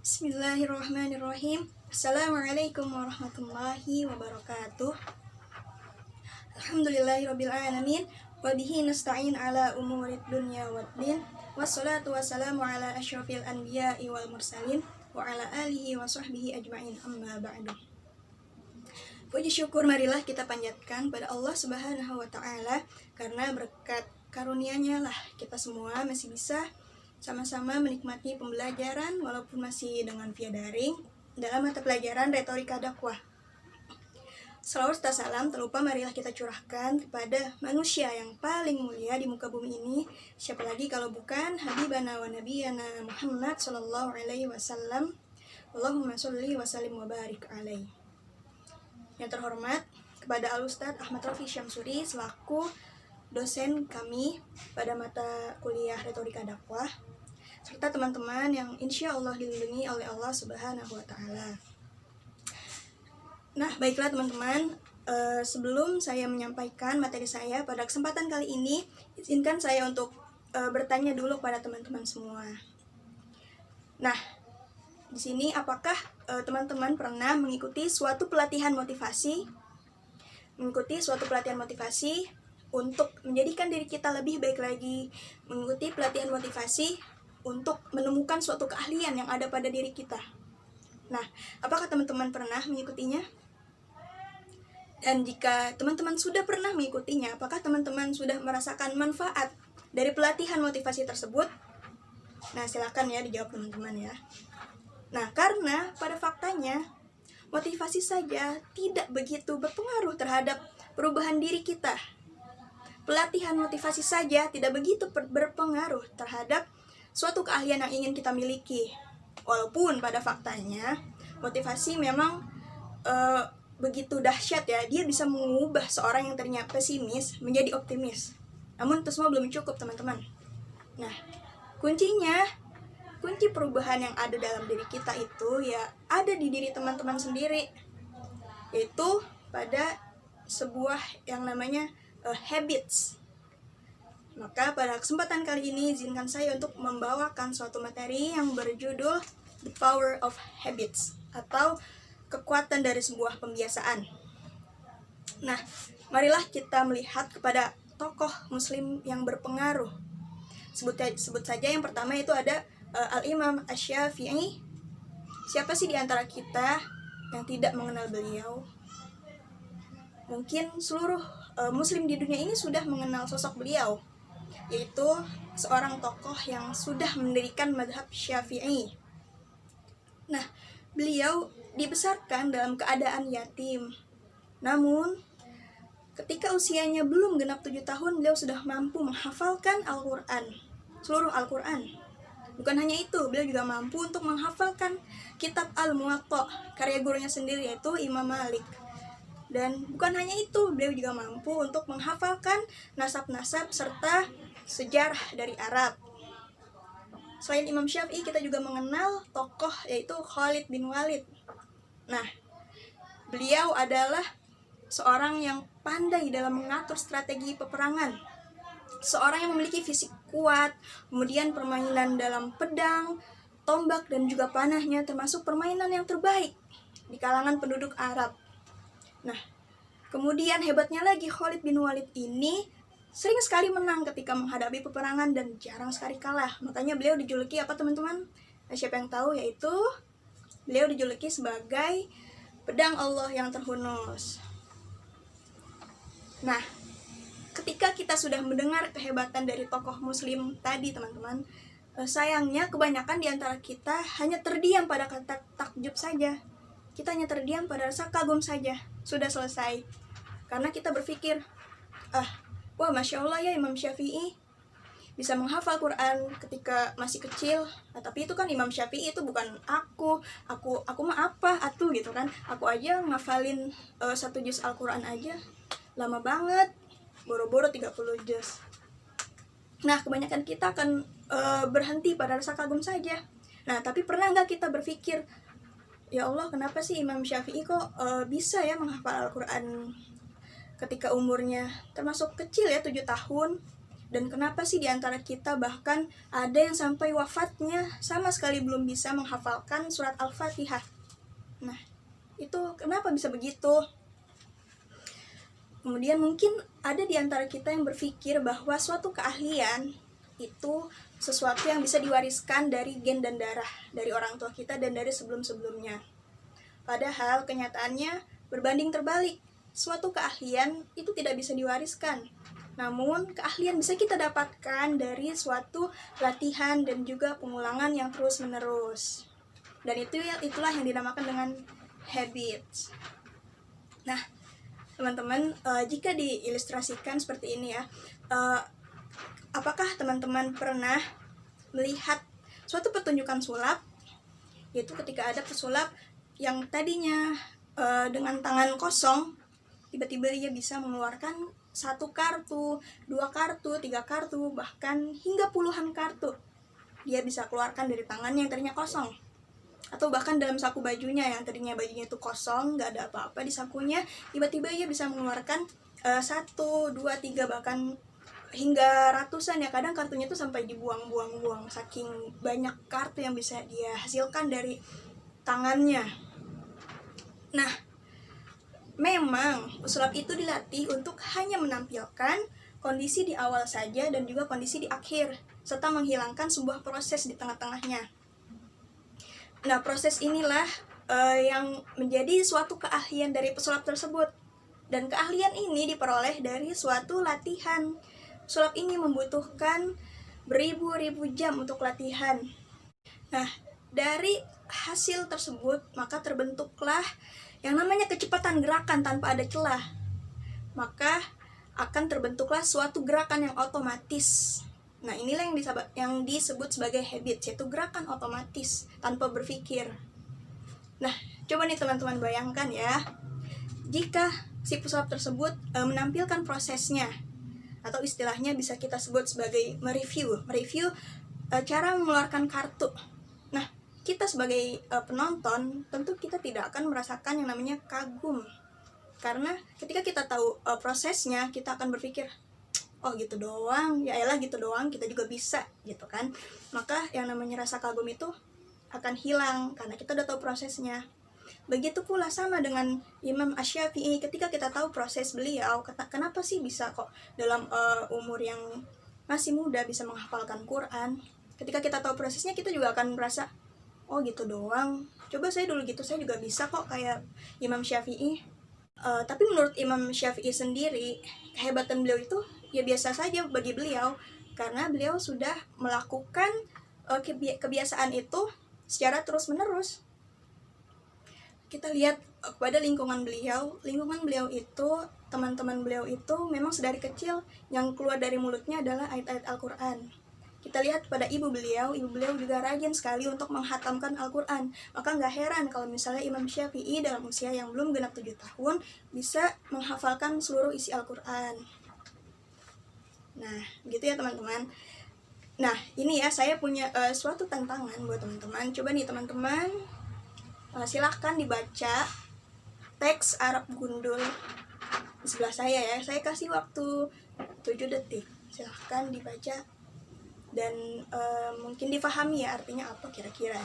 Bismillahirrahmanirrahim. Assalamualaikum warahmatullahi wabarakatuh. Alhamdulillahirabbil alamin wa bihi nasta'in ala umurid dunya waddin. Wassalatu wassalamu ala asyrafil anbiya'i wal mursalin wa ala alihi wa sahbihi ajma'in, amma ba'du. Puji syukur marilah kita panjatkan pada Allah Subhanahu wa taala, karena berkat karunia-Nya lah kita semua masih bisa sama-sama menikmati pembelajaran walaupun masih dengan via daring dalam mata pelajaran retorika dakwah. Salawat serta salam terlupa marilah kita curahkan kepada manusia yang paling mulia di muka bumi ini. Siapa lagi kalau bukan Habibana wa Nabiyana Muhammad sallallahu alaihi wasallam. Allahumma sholli wa sallim wa barik alaihi. Yang terhormat kepada Al-Ustadz Ahmad Rafi Syamsuri selaku dosen kami pada mata kuliah retorika dakwah, serta teman-teman yang insya Allah dilindungi oleh Allah Subhanahu wa Ta'ala. Nah, baiklah teman-teman, sebelum saya menyampaikan materi saya pada kesempatan kali ini, izinkan saya untuk bertanya dulu pada teman-teman semua. Nah, di sini apakah teman-teman pernah mengikuti suatu pelatihan motivasi? Mengikuti suatu pelatihan motivasi untuk menjadikan diri kita lebih baik lagi, mengikuti pelatihan motivasi untuk menemukan suatu keahlian yang ada pada diri kita. Nah, apakah teman-teman pernah mengikutinya? Dan jika teman-teman sudah pernah mengikutinya, apakah teman-teman sudah merasakan manfaat dari pelatihan motivasi tersebut? Nah, silakan ya dijawab teman-teman ya. Nah, karena pada faktanya motivasi saja tidak begitu berpengaruh terhadap perubahan diri kita. Pelatihan motivasi saja tidak begitu berpengaruh terhadap suatu keahlian yang ingin kita miliki. Walaupun pada faktanya motivasi memang begitu dahsyat ya, dia bisa mengubah seorang yang tadinya pesimis menjadi optimis. Namun itu semua belum cukup teman-teman. Nah, kunci perubahan yang ada dalam diri kita itu ya ada di diri teman-teman sendiri, yaitu pada sebuah yang namanya habits. Maka pada kesempatan kali ini izinkan saya untuk membawakan suatu materi yang berjudul The Power of Habits, atau kekuatan dari sebuah pembiasaan. Nah, marilah kita melihat kepada tokoh muslim yang berpengaruh. Sebut saja yang pertama itu ada Al-Imam Asy-Syafi'i. Siapa sih di antara kita yang tidak mengenal beliau? Mungkin seluruh muslim di dunia ini sudah mengenal sosok beliau, yaitu seorang tokoh yang sudah mendirikan mazhab Syafi'i. Nah, beliau dibesarkan dalam keadaan yatim. Namun, ketika usianya belum genap 7 tahun, beliau sudah mampu menghafalkan Al-Quran, seluruh Al-Quran. Bukan hanya itu, beliau juga mampu untuk menghafalkan kitab Al-Muwatta, karya gurunya sendiri yaitu Imam Malik. Dan bukan hanya itu, beliau juga mampu untuk menghafalkan nasab-nasab serta sejarah dari Arab. Selain Imam Syafi'i, kita juga mengenal tokoh yaitu Khalid bin Walid. Nah, beliau adalah seorang yang pandai dalam mengatur strategi peperangan. Seorang yang memiliki fisik kuat, kemudian permainan dalam pedang, tombak, dan juga panahnya termasuk permainan yang terbaik di kalangan penduduk Arab. Nah, kemudian hebatnya lagi Khalid bin Walid ini sering sekali menang ketika menghadapi peperangan dan jarang sekali kalah. Makanya beliau dijuluki apa teman-teman? Nah, siapa yang tahu? Yaitu beliau dijuluki sebagai pedang Allah yang terhunus. Nah, ketika kita sudah mendengar kehebatan dari tokoh muslim tadi teman-teman, sayangnya kebanyakan di antara kita hanya terdiam pada kata takjub saja. Kita hanya terdiam pada rasa kagum saja, sudah selesai. Karena kita berpikir, wah Masya Allah ya Imam Syafi'i bisa menghafal Quran ketika masih kecil. Nah, tapi itu kan Imam Syafi'i, itu bukan aku mah apa atuh gitu kan. Aku aja ngafalin 1 juz Al-Quran aja lama banget, boro-boro 30 juz. Nah, kebanyakan kita akan berhenti pada rasa kagum saja. Nah, tapi pernah nggak kita berpikir, ya Allah, kenapa sih Imam Syafi'i kok bisa ya menghafal Al-Quran ketika umurnya termasuk kecil ya, 7 tahun. Dan kenapa sih di antara kita bahkan ada yang sampai wafatnya sama sekali belum bisa menghafalkan surat Al-Fatihah? Nah, itu kenapa bisa begitu? Kemudian mungkin ada di antara kita yang berpikir bahwa suatu keahlian itu sesuatu yang bisa diwariskan dari gen dan darah, dari orang tua kita dan dari sebelum-sebelumnya. Padahal kenyataannya berbanding terbalik. Suatu keahlian itu tidak bisa diwariskan. Namun, keahlian bisa kita dapatkan dari suatu latihan dan juga pengulangan yang terus-menerus. Dan itulah yang dinamakan dengan habits. Nah, teman-teman, jika diilustrasikan seperti ini ya, apakah teman-teman pernah melihat suatu pertunjukan sulap, yaitu ketika ada pesulap yang tadinya dengan tangan kosong, tiba-tiba ia bisa mengeluarkan 1 kartu, 2 kartu, 3 kartu, bahkan hingga puluhan kartu dia bisa keluarkan dari tangannya yang tadinya kosong. Atau bahkan dalam saku bajunya yang tadinya bajunya itu kosong, gak ada apa-apa di sakunya, tiba-tiba ia bisa mengeluarkan 1, 2, 3, bahkan hingga ratusan ya. Kadang kartunya itu sampai dibuang-buang-buang saking banyak kartu yang bisa dia hasilkan dari tangannya. Nah, memang pesulap itu dilatih untuk hanya menampilkan kondisi di awal saja dan juga kondisi di akhir, serta menghilangkan sebuah proses di tengah-tengahnya. Nah, proses inilah yang menjadi suatu keahlian dari pesulap tersebut. Dan keahlian ini diperoleh dari suatu latihan. Pesulap ini membutuhkan beribu-ribu jam untuk latihan. Nah, dari hasil tersebut maka terbentuklah yang namanya kecepatan gerakan tanpa ada celah. Maka akan terbentuklah suatu gerakan yang otomatis. Nah, inilah yang disebut sebagai habit, yaitu gerakan otomatis tanpa berpikir. Nah, coba nih teman-teman bayangkan ya, jika si pesulap tersebut menampilkan prosesnya, atau istilahnya bisa kita sebut sebagai mereview cara mengeluarkan kartu. Nah, kita sebagai penonton tentu kita tidak akan merasakan yang namanya kagum, karena ketika kita tahu prosesnya, kita akan berpikir, oh gitu doang, ya elah gitu doang, kita juga bisa gitu kan. Maka yang namanya rasa kagum itu akan hilang karena kita udah tahu prosesnya. Begitu pula sama dengan Imam Asy-Syafi'i, ketika kita tahu proses beliau, kenapa sih bisa kok dalam umur yang masih muda bisa menghafalkan Quran. Ketika kita tahu prosesnya, kita juga akan merasa, oh gitu doang, coba saya dulu gitu, saya juga bisa kok kayak Imam Syafi'i. Tapi menurut Imam Syafi'i sendiri, kehebatan beliau itu ya biasa saja bagi beliau, karena beliau sudah melakukan kebiasaan itu secara terus-menerus. Kita lihat kepada lingkungan beliau itu, teman-teman beliau itu memang sedari kecil yang keluar dari mulutnya adalah ayat-ayat Al-Quran. Kita lihat pada ibu beliau juga rajin sekali untuk menghatamkan Al-Quran. Maka nggak heran kalau misalnya Imam Syafi'i dalam usia yang belum genap 7 tahun bisa menghafalkan seluruh isi Al-Quran. Nah, gitu ya teman-teman. Nah, ini ya, saya punya suatu tantangan buat teman-teman. Coba nih teman-teman, silahkan dibaca teks Arab gundul di sebelah saya ya. Saya kasih waktu 7 detik. Silahkan dibaca dan mungkin difahami ya artinya apa kira-kira.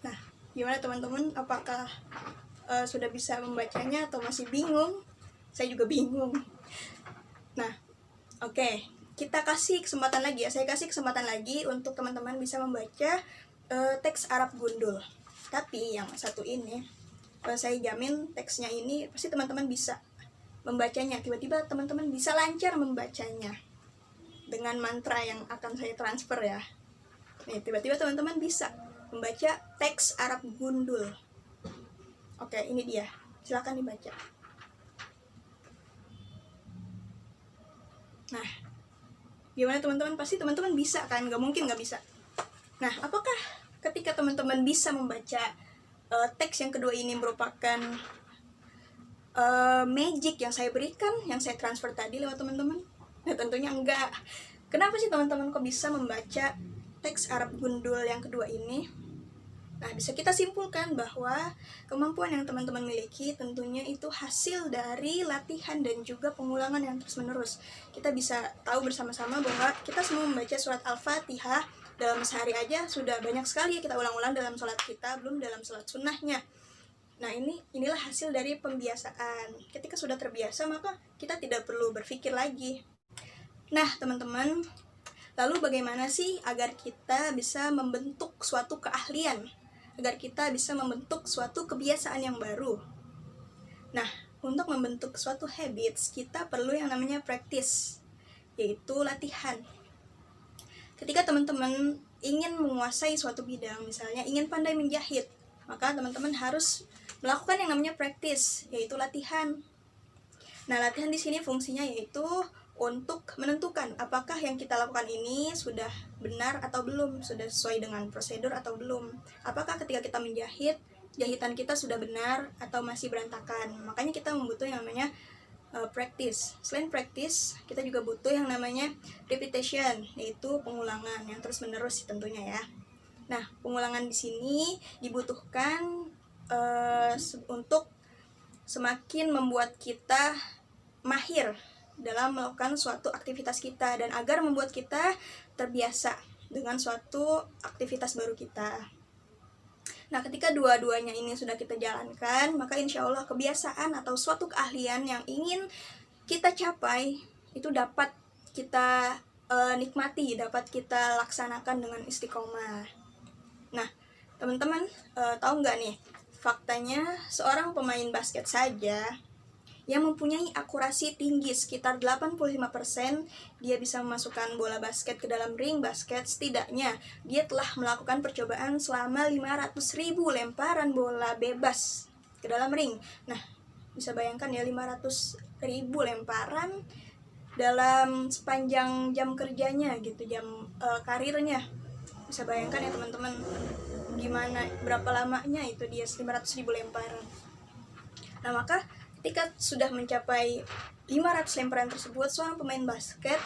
Nah, gimana teman-teman? Apakah sudah bisa membacanya atau masih bingung? Saya juga bingung. Nah, oke. Kita kasih kesempatan lagi ya. Saya kasih kesempatan lagi untuk teman-teman bisa membaca teks Arab gundul. Tapi yang satu ini, saya jamin teksnya ini pasti teman-teman bisa membacanya. Tiba-tiba teman-teman bisa lancar membacanya dengan mantra yang akan saya transfer ya. Nih, tiba-tiba teman-teman bisa membaca teks Arab gundul. Oke, ini dia. Silakan dibaca. Nah, gimana teman-teman? Pasti teman-teman bisa kan? Gak mungkin gak bisa. Nah, apakah ketika teman-teman bisa membaca teks yang kedua ini merupakan magic yang saya berikan, yang saya transfer tadi lewat teman-teman? Nah, tentunya enggak. Kenapa sih teman-teman kok bisa membaca teks Arab gundul yang kedua ini? Nah, bisa kita simpulkan bahwa kemampuan yang teman-teman miliki tentunya itu hasil dari latihan dan juga pengulangan yang terus-menerus. Kita bisa tahu bersama-sama bahwa kita semua membaca surat Al-Fatihah dalam sehari aja sudah banyak sekali kita ulang-ulang dalam sholat kita, belum dalam sholat sunnahnya. Nah, inilah hasil dari pembiasaan. Ketika sudah terbiasa, maka kita tidak perlu berpikir lagi. Nah, teman-teman, lalu bagaimana sih agar kita bisa membentuk suatu keahlian? Agar kita bisa membentuk suatu kebiasaan yang baru. Nah, untuk membentuk suatu habits, kita perlu yang namanya practice, yaitu latihan. Ketika teman-teman ingin menguasai suatu bidang, misalnya ingin pandai menjahit, maka teman-teman harus melakukan yang namanya practice, yaitu latihan. Nah, latihan di sini fungsinya yaitu untuk menentukan apakah yang kita lakukan ini sudah benar atau belum, sudah sesuai dengan prosedur atau belum. Apakah ketika kita menjahit, jahitan kita sudah benar atau masih berantakan. Makanya kita membutuhkan yang namanya practice. Selain practice, kita juga butuh yang namanya repetition, yaitu pengulangan yang terus-menerus tentunya ya. Nah, pengulangan di sini dibutuhkan untuk semakin membuat kita mahir dalam melakukan suatu aktivitas kita dan agar membuat kita terbiasa dengan suatu aktivitas baru kita. Nah, ketika dua-duanya ini sudah kita jalankan, maka insya Allah kebiasaan atau suatu keahlian yang ingin kita capai itu dapat kita nikmati, dapat kita laksanakan dengan istiqomah. Nah, teman-teman tahu nggak nih, faktanya seorang pemain basket saja yang mempunyai akurasi tinggi sekitar 85%, dia bisa memasukkan bola basket ke dalam ring basket. Setidaknya dia telah melakukan percobaan selama 500.000 lemparan bola bebas ke dalam ring. Nah, bisa bayangkan ya, 500.000 lemparan dalam sepanjang jam kerjanya gitu, jam karirnya. Bisa bayangkan ya teman-teman, gimana, berapa lamanya itu dia 500.000 lemparan. Nah, maka ketika sudah mencapai 500 lemparan tersebut, seorang pemain basket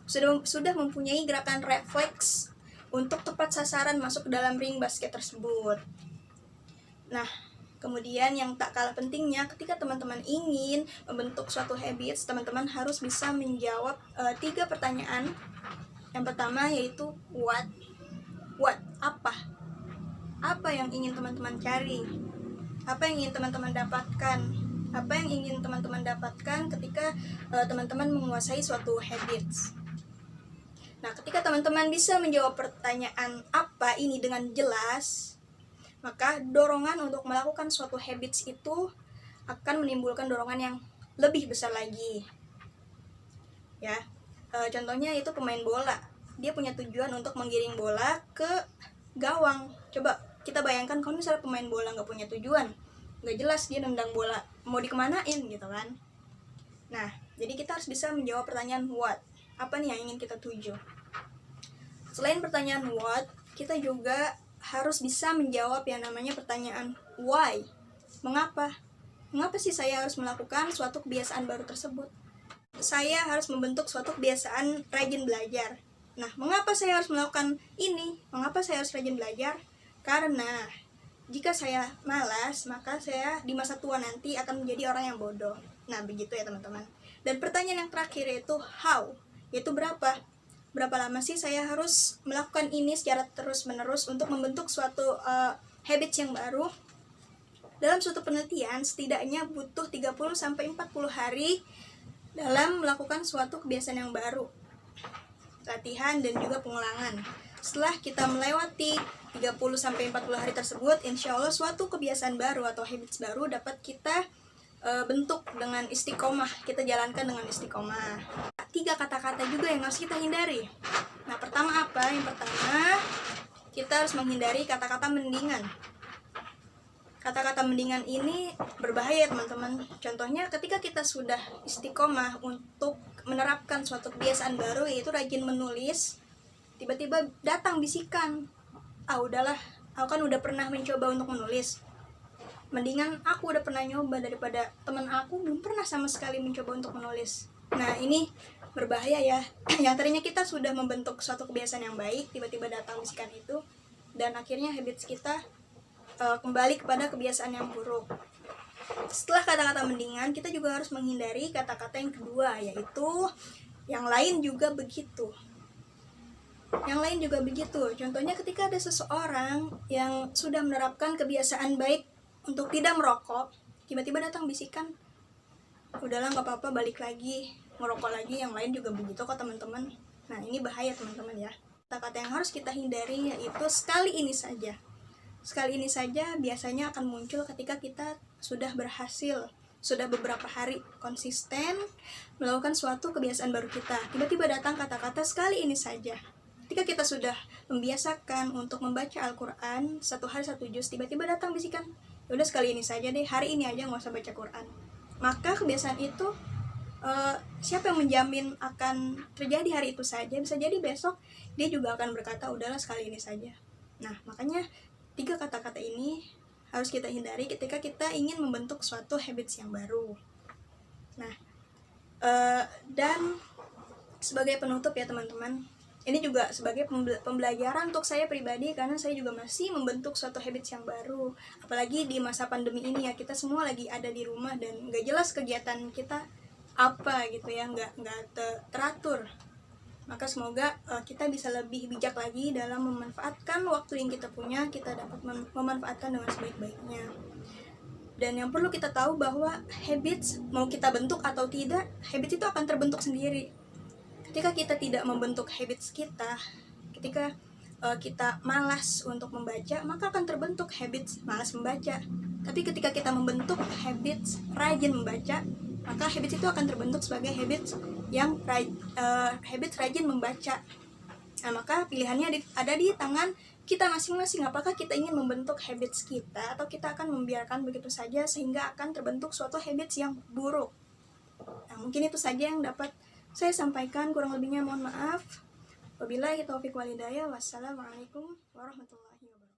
sudah mempunyai gerakan refleks untuk tepat sasaran masuk ke dalam ring basket tersebut. Nah, kemudian yang tak kalah pentingnya, ketika teman-teman ingin membentuk suatu habits, teman-teman harus bisa menjawab 3 pertanyaan. Yang pertama yaitu what, apa yang ingin teman-teman cari, apa yang ingin teman-teman dapatkan, apa yang ingin teman-teman dapatkan ketika teman-teman menguasai suatu habits. Nah, ketika teman-teman bisa menjawab pertanyaan apa ini dengan jelas, maka dorongan untuk melakukan suatu habits itu akan menimbulkan dorongan yang lebih besar lagi. Ya, contohnya itu pemain bola, dia punya tujuan untuk menggiring bola ke gawang. Coba kita bayangkan kalau misalnya pemain bola nggak punya tujuan, nggak jelas dia nendang bola mau dikemanain gitu kan. Nah, jadi kita harus bisa menjawab pertanyaan what, apa nih yang ingin kita tuju. Selain pertanyaan what, kita juga harus bisa menjawab yang namanya pertanyaan why, mengapa sih saya harus melakukan suatu kebiasaan baru tersebut. Saya harus membentuk suatu kebiasaan rajin belajar. Nah, mengapa saya harus melakukan ini? Mengapa saya harus rajin belajar? Karena jika saya malas, maka saya di masa tua nanti akan menjadi orang yang bodoh. Nah, begitu ya teman-teman. Dan pertanyaan yang terakhir yaitu how, yaitu berapa lama sih saya harus melakukan ini secara terus-menerus untuk membentuk suatu habits yang baru. Dalam suatu penelitian, setidaknya butuh 30-40 hari dalam melakukan suatu kebiasaan yang baru, latihan dan juga pengulangan. Setelah kita melewati 30-40 hari tersebut, insya Allah suatu kebiasaan baru atau habits baru dapat kita bentuk dengan istiqomah, kita jalankan dengan istiqomah. 3 kata-kata juga yang harus kita hindari. Nah, pertama apa? Yang pertama, kita harus menghindari kata-kata mendingan. Kata-kata mendingan ini berbahaya teman-teman. Contohnya ketika kita sudah istiqomah untuk menerapkan suatu kebiasaan baru, yaitu rajin menulis, tiba-tiba datang bisikan, udahlah, aku kan udah pernah mencoba untuk menulis, mendingan aku udah pernah nyoba daripada teman aku belum pernah sama sekali mencoba untuk menulis. Nah, ini berbahaya ya. Yang tadinya kita sudah membentuk suatu kebiasaan yang baik, tiba-tiba datang bisikan itu, dan akhirnya habits kita kembali kepada kebiasaan yang buruk. Setelah kata-kata mendingan, kita juga harus menghindari kata-kata yang kedua, yaitu yang lain juga begitu. Yang lain juga begitu. Contohnya ketika ada seseorang yang sudah menerapkan kebiasaan baik untuk tidak merokok, tiba-tiba datang bisikan, udahlah nggak apa-apa, balik lagi merokok lagi, yang lain juga begitu kok teman-teman. Nah, ini bahaya teman-teman ya. Kata-kata yang harus kita hindari yaitu sekali ini saja. Sekali ini saja biasanya akan muncul ketika kita sudah berhasil, sudah beberapa hari konsisten melakukan suatu kebiasaan baru kita. Tiba-tiba datang kata-kata sekali ini saja. Ketika kita sudah membiasakan untuk membaca Al-Quran 1 hari 1 juz, tiba-tiba datang bisikan, udah sekali ini saja deh, hari ini aja nggak usah baca Quran. Maka kebiasaan itu siapa yang menjamin akan terjadi hari itu saja? Bisa jadi besok dia juga akan berkata udahlah sekali ini saja. Nah, makanya 3 kata-kata ini harus kita hindari ketika kita ingin membentuk suatu habits yang baru. Nah, dan sebagai penutup ya teman-teman, ini juga sebagai pembelajaran untuk saya pribadi, karena saya juga masih membentuk suatu habits yang baru. Apalagi di masa pandemi ini ya, kita semua lagi ada di rumah dan nggak jelas kegiatan kita apa gitu ya, nggak teratur. Maka semoga kita bisa lebih bijak lagi dalam memanfaatkan waktu yang kita punya, kita dapat memanfaatkan dengan sebaik-baiknya. Dan yang perlu kita tahu bahwa habits, mau kita bentuk atau tidak, habits itu akan terbentuk sendiri. Ketika kita tidak membentuk habits kita, ketika kita malas untuk membaca, maka akan terbentuk habits malas membaca. Tapi ketika kita membentuk habits rajin membaca, maka habits itu akan terbentuk sebagai habits yang habits rajin membaca. Nah, maka pilihannya ada di tangan kita masing-masing. Apakah kita ingin membentuk habits kita, atau kita akan membiarkan begitu saja sehingga akan terbentuk suatu habits yang buruk. Nah, mungkin itu saja yang dapat saya sampaikan, kurang lebihnya mohon maaf. Wabillahi taufiq wal hidayah. Wassalamualaikum warahmatullahi wabarakatuh.